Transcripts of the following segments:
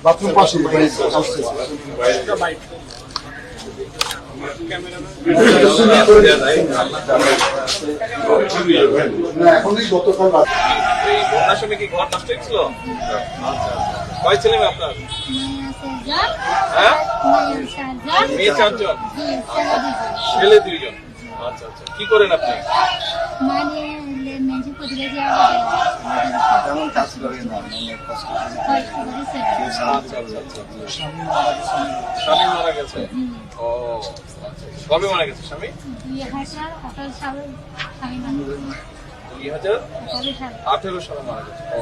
Bathroom পাশে এখনই গতকাল বন্যার সময় কি ঘর নষ্ট হয়েছিল? কয় ছেলে মেয়ে আপনার? হ্যাঁ, মেয়ে 4 জন, ছেলে 2 জন। আচ্ছা আচ্ছা, কি করেন আপনি? স্বামী মারা গেছে। ও আচ্ছা, কবে মারা গেছে স্বামী? 2018 সালে 2018 সালে মারা গেছে। ও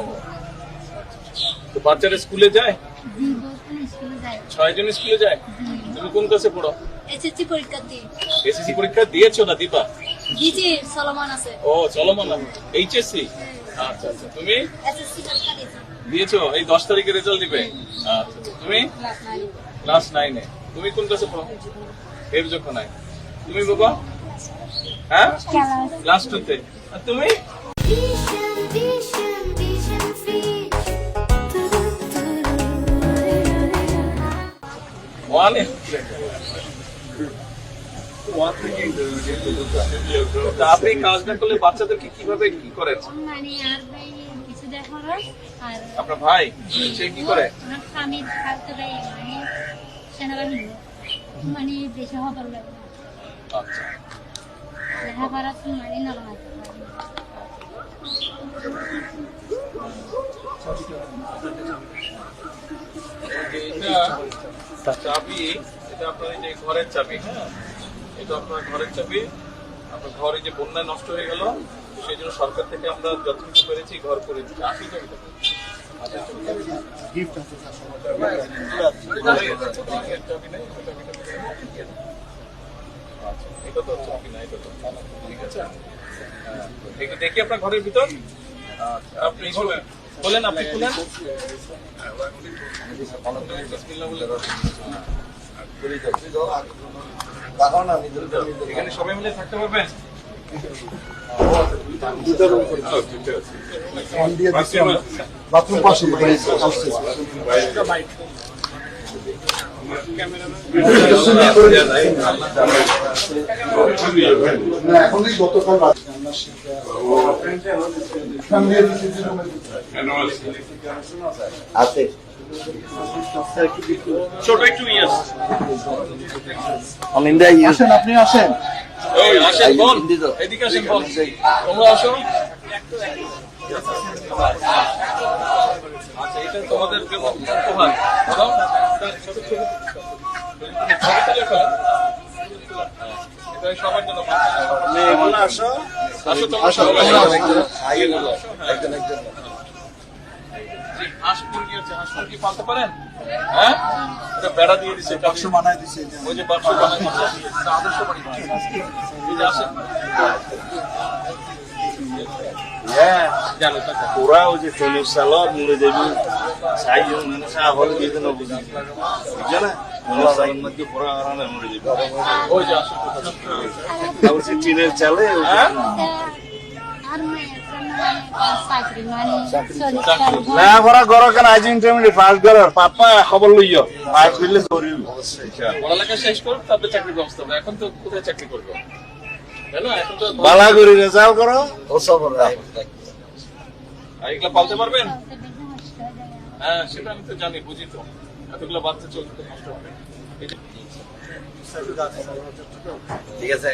তো বাচ্চারা স্কুলে যায়? 6 জন স্কুলে যায়। তুমি কোন ক্লাসে পড়ো? এসএসসি পরীক্ষা দিই। এসএসসি পরীক্ষা দিয়েছো না দিবা? দিয়েছি, চলমান আছে। ও চলমান আছে। এইচএসসি? আচ্ছা আচ্ছা, তুমি এসএসসি পরীক্ষা দিয়েছি। দিয়েছো? এই 10 তারিখে রেজাল্ট দিবে। আচ্ছা আচ্ছা, তুমি ক্লাস 9 এ। তুমি কোন ক্লাসে পড়ো? হেফজখানায়। তুমি বাবা? হ্যাঁ, ক্লাস 2 তে। আর তুমি? ওয়ানে। আপনি কাজটা করলে বাচ্চাদেরকে কিভাবে কি করেন? মানে আর ভাই কিছু দেখো আর আপনার ভাই সে কি করে? আমার স্বামী থাকতে ভাই মানে সেনাবাহিনী মানে দেশে হবার লাগে না। আচ্ছা, লেখাপড়া মানে না এটা চাবি, এটা আপনার এই যে ঘরের চাবি। হ্যাঁ, এটা আপনার ঘরের চাবি। আপনার ঘর এই যে বন্যায় নষ্ট হয়ে গেল, সেই জন্য সরকার থেকে আমরা যতটুকু পেরেছি ঘর করে দিচ্ছি। আসি চাবিটা এটা তো চাবি না, এটা তো ঠিক আছে। এটা দেখি আপনার ঘরের ভিতর। আপনি বলেন, আপনি খুলেন। এখানে সবাই মিলে থাকতে পারবেন? বাথরুম পাশে এখনই গতকাল আছে ছোট একটু ইয়েস। আসেন, আপনি আসেন। ওই আসেন বোন, এদিকে আসেন বোন, তোমরা আসো। আচ্ছা, এটা তোমাদের জন্য উপহার। এটা সবার জন্য। আসো আসো, তোমরা হাঁস মুরগি আছে, হাঁস মুরগি পালতে পারেন? হ্যাঁ, এটা বেড়া দিয়ে দিচ্ছে, বাক্স বানাই দিচ্ছে। ওই যে বাক্স বানাই দিচ্ছে, আদর্শ বাড়ি। এই যে আসেন, পুরা ওই যে চল্লিশ সাল মরে যাবি সাইজন মানে হলে দিতে না বুঝি বুঝছে না মধ্যে পুরা আরামে মরে যাবি। ওই যে আসেন, তারপর সে টিনের চালে না করা গড় কেন আজ ইন্টারমিডিয়েট পাস করার পাপা খবর লইও পাস করলে করিব। পড়ালেখা শেষ করো, তারপরে চাকরির ব্যবস্থা হবে। এখন তো কোথায় চাকরি করবো? এখন তো বালা করে রেজাল্ট করো ও সব এগুলা পালতে পারবেন? হ্যাঁ, সেটা আমি তো জানি, বুঝি তো। এতগুলো বাচ্চা চলতে তো কষ্ট হবে। ঠিক আছে।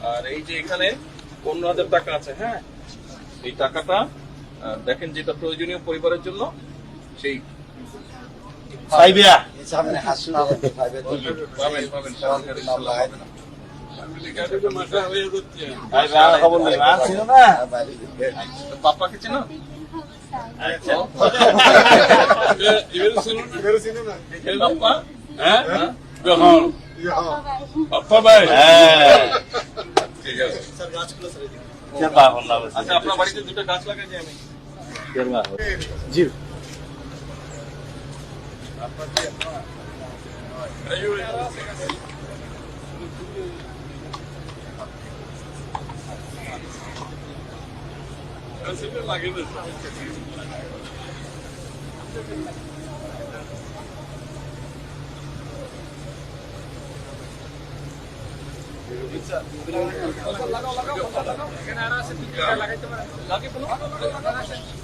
আর এই যে এখানে 15,000 টাকা আছে। হ্যাঁ, এই টাকাটা দেখেন যেটা প্রয়োজনীয় পরিবারের জন্য, সেই সাইবিয়া পাবেন পাবেন। খবর নেই ছিল না পাপাকে চেনো? পাপা, হ্যাঁ পাপা ভাই। ঠিক আছে। আচ্ছা, আপনার বাড়িতে 2টা গাছ লাগাইছি আমি। জি সেটা লাগে না লাগাও লাগাও লাগাও এখানে আর আছে লাগাইতে পারেন লাগে